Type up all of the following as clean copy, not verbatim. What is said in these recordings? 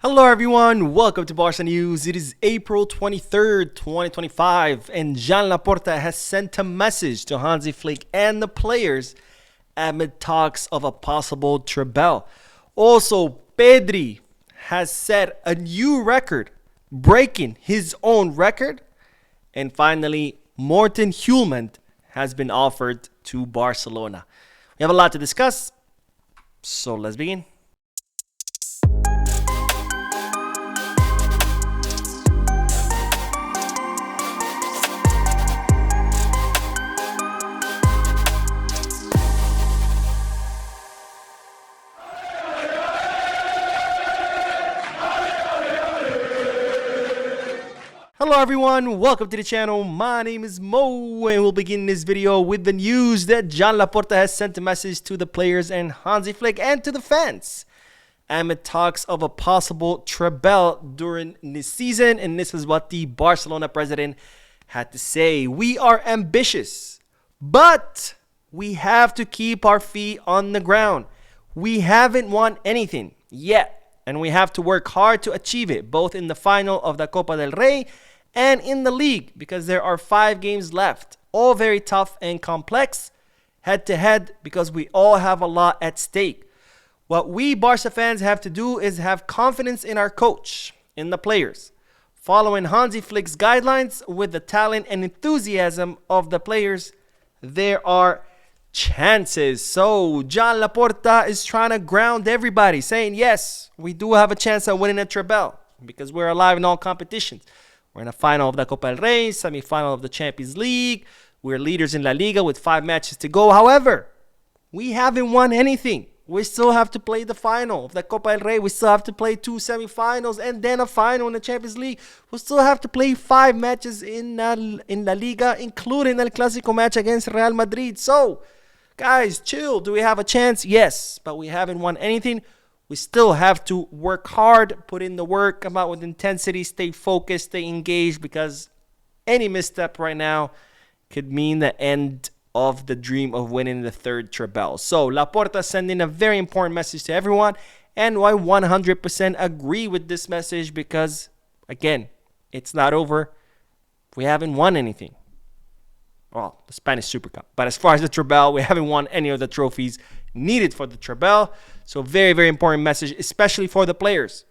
Hello everyone, welcome to Barca News. It is April 23rd, 2025, and Joan Laporta has sent a message to Hansi Flick and the players amid talks of a possible Treble. Also, Pedri has set a new record, breaking his own record. And finally, Morton Hjulmand has been offered to Barcelona. We have a lot to discuss, so let's begin. Hello everyone, welcome to the channel. My name is Mo and we'll begin this video with the news that Joan Laporta has sent a message to the players and Hansi Flick and to the fans amid talks of a possible Treble during this season. And this is what the Barcelona president had to say. We are ambitious, but we have to keep our feet on the ground. We haven't won anything yet, and we have to work hard to achieve it, both in the final of the Copa del Rey and in the league, because there are 5 games left, all very tough and complex, head to head, because we all have a lot at stake. What we Barca fans have to do is have confidence in our coach, in the players, following Hansi Flick's guidelines with the talent and enthusiasm of the players. There are chances. So Joan Laporta is trying to ground everybody, saying yes, we do have a chance at winning a Treble because we're alive in all competitions. We're in a final of the Copa del Rey, semi-final of the Champions League. We're leaders in La Liga with 5 matches to go. However, we haven't won anything. We still have to play the final of the Copa del Rey. We still have to play 2 semi-finals and then a final in the Champions League. We still have to play 5 matches in La Liga, including El Clásico match against Real Madrid. So, guys, chill. Do we have a chance? Yes, but we haven't won anything. We still have to work hard, put in the work, come out with intensity, stay focused, stay engaged, because any misstep right now could mean the end of the dream of winning the 3rd Treble. So Laporta sending a very important message to everyone, and I 100% agree with this message because, again, it's not over. We haven't won anything. Well, the Spanish Super Cup. But as far as the Treble, we haven't won any of the trophies needed for the Treble. So very, very important message, especially for the players.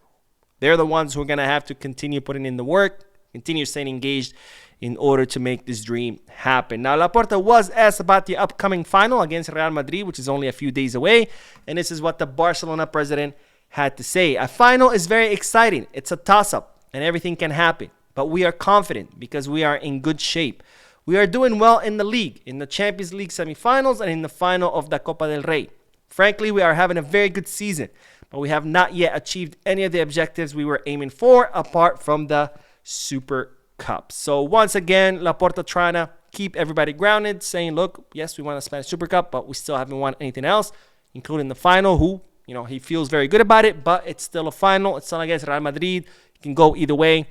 They're the ones who are going to have to continue putting in the work, continue staying engaged in order to make this dream happen. Now, Laporta was asked about the upcoming final against Real Madrid, which is only a few days away. And this is what the Barcelona president had to say. A final is very exciting. It's a toss-up and everything can happen. But we are confident because we are in good shape. We are doing well in the league, in the Champions League semifinals, and in the final of the Copa del Rey. Frankly, we are having a very good season, but we have not yet achieved any of the objectives we were aiming for, apart from the Super Cup. So once again, Laporta trying to keep everybody grounded, saying, look, yes, we won the Spanish Super Cup, but we still haven't won anything else, including the final, he feels very good about it, but it's still a final. It's not against Real Madrid. It can go either way.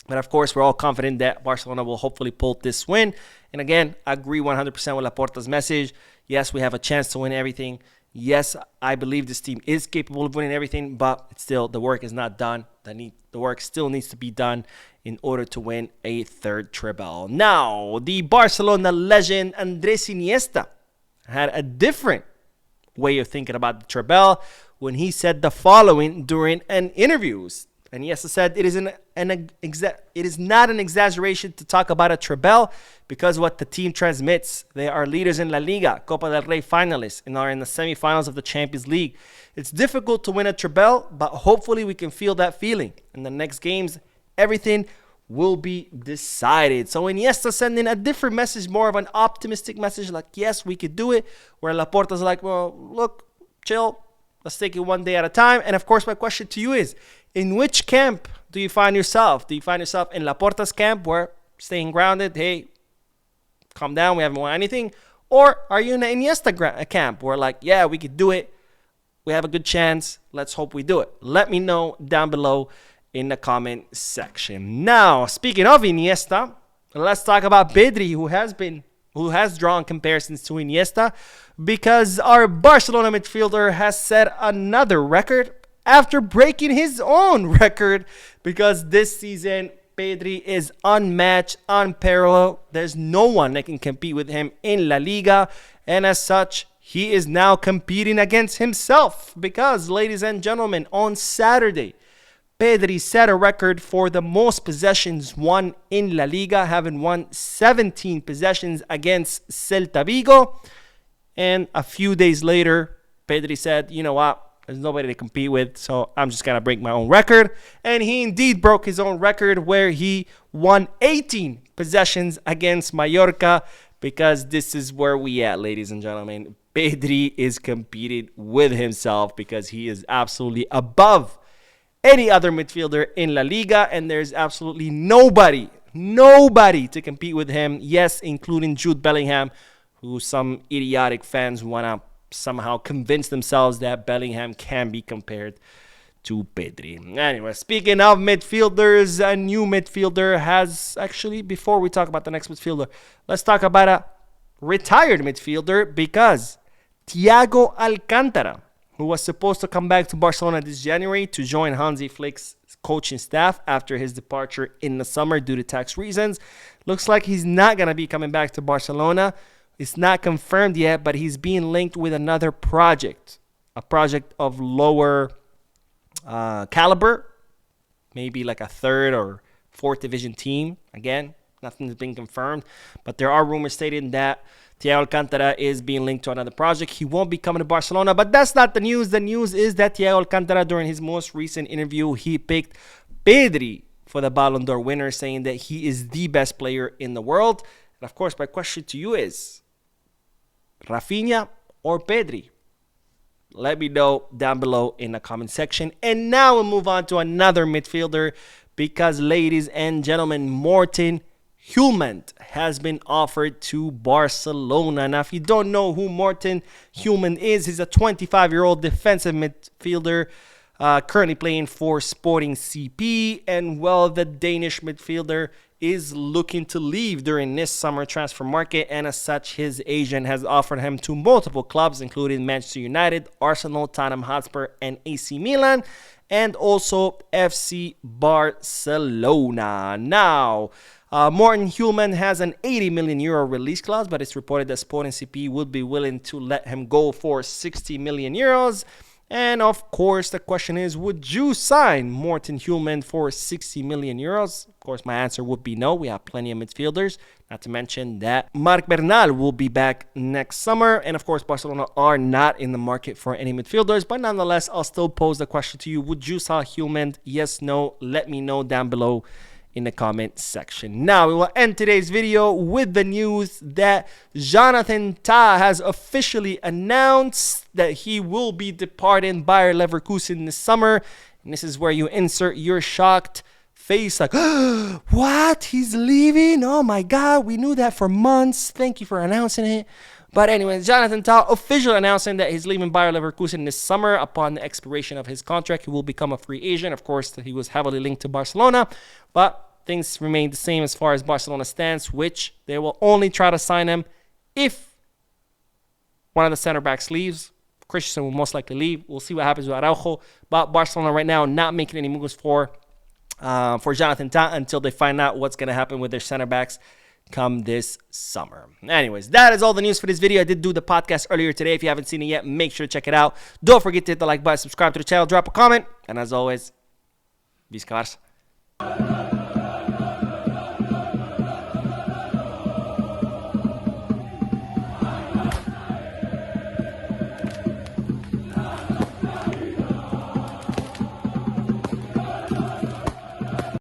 But of course, we're all confident that Barcelona will hopefully pull this win. And again, I agree 100% with Laporta's message. Yes, we have a chance to win everything. Yes, I believe this team is capable of winning everything, but still, the work is not done. The work still needs to be done in order to win a 3rd Treble. Now, the Barcelona legend Andresa had a different way of thinking about the Treble when he said the following during an interview. And Iniesta said it is not an exaggeration to talk about a Treble because what the team transmits. They are leaders in La Liga, Copa del Rey finalists, and are in the semifinals of the Champions League. It's difficult to win a Treble, but hopefully we can feel that feeling. In the next games, everything will be decided. So Iniesta sending a different message, more of an optimistic message, like, yes, we could do it, where Laporta's like, well, look, chill. Let's take it one day at a time. And of course, my question to you is, in which camp do you find yourself? Do you find yourself in Laporta's camp where staying grounded, hey, calm down, we haven't won anything? Or are you in the Iniesta camp where like, yeah, we could do it. We have a good chance. Let's hope we do it. Let me know down below in the comment section. Now, speaking of Iniesta, let's talk about Pedri, who has drawn comparisons to Iniesta, because our Barcelona midfielder has set another record after breaking his own record, because this season Pedri is unmatched, unparalleled. There's no one that can compete with him in La Liga, and as such, he is now competing against himself because, ladies and gentlemen, on Saturday, Pedri set a record for the most possessions won in La Liga, having won 17 possessions against Celta Vigo. And a few days later, Pedri said, you know what? There's nobody to compete with, so I'm just going to break my own record. And he indeed broke his own record, where he won 18 possessions against Mallorca, because this is where we at, ladies and gentlemen. Pedri is competing with himself because he is absolutely above any other midfielder in La Liga, and there's absolutely nobody to compete with him. Yes, including Jude Bellingham, who some idiotic fans want to somehow convince themselves that Bellingham can be compared to Pedri. Anyway, speaking of midfielders, a new midfielder has actually, before we talk about the next midfielder, let's talk about a retired midfielder, because Thiago Alcantara, who was supposed to come back to Barcelona this January to join Hansi Flick's coaching staff after his departure in the summer due to tax reasons, looks like he's not going to be coming back to Barcelona. It's not confirmed yet, but he's being linked with another project, a project of lower caliber, maybe like a third or fourth division team. Again, nothing's been confirmed, but there are rumors stating that Thiago Alcantara is being linked to another project. He won't be coming to Barcelona, but that's not the news. The news is that Thiago Alcantara, during his most recent interview, he picked Pedri for the Ballon d'Or winner, saying that he is the best player in the world. And of course, my question to you is, Rafinha or Pedri? Let me know down below in the comment section. And now we'll move on to another midfielder, because, ladies and gentlemen, Morten Hjulmand has been offered to Barcelona. Now, if you don't know who Morton Hjulmand is, he's a 25-year-old defensive midfielder currently playing for Sporting CP. And, well, the Danish midfielder is looking to leave during this summer transfer market, and as such, his agent has offered him to multiple clubs, including Manchester United, Arsenal, Tottenham Hotspur, and AC Milan, and also FC Barcelona. Now, Morten Hjulmand has an 80 million euro release clause, but it's reported that Sporting CP would be willing to let him go for 60 million euros. And of course, the question is, would you sign Morten Hjulmand for 60 million euros? Of course, my answer would be no. We have plenty of midfielders. Not to mention that Marc Bernal will be back next summer. And of course, Barcelona are not in the market for any midfielders. But nonetheless, I'll still pose the question to you. Would you sign Hjulmand? Yes, no? Let me know down below in the comment section. Now, we will end today's video with the news that Jonathan Tah has officially announced that he will be departing Bayer Leverkusen this summer. And this is where you insert your shocked face, like, what? He's leaving? Oh my God, we knew that for months. Thank you for announcing it. But anyways, Jonathan Tah officially announcing that he's leaving Bayer Leverkusen this summer. Upon the expiration of his contract, he will become a free agent. Of course, he was heavily linked to Barcelona, but things remain the same as far as Barcelona stands, which they will only try to sign him if one of the center backs leaves. Christensen will most likely leave. We'll see what happens with Araujo. But Barcelona right now not making any moves for Jonathan Tah until they find out what's going to happen with their center backs come this summer. Anyways, that is all the news for this video. I did do the podcast earlier today. If you haven't seen it yet, make sure to check it out. Don't forget to hit the like button, subscribe to the channel, drop a comment, and as always, Visca Barça.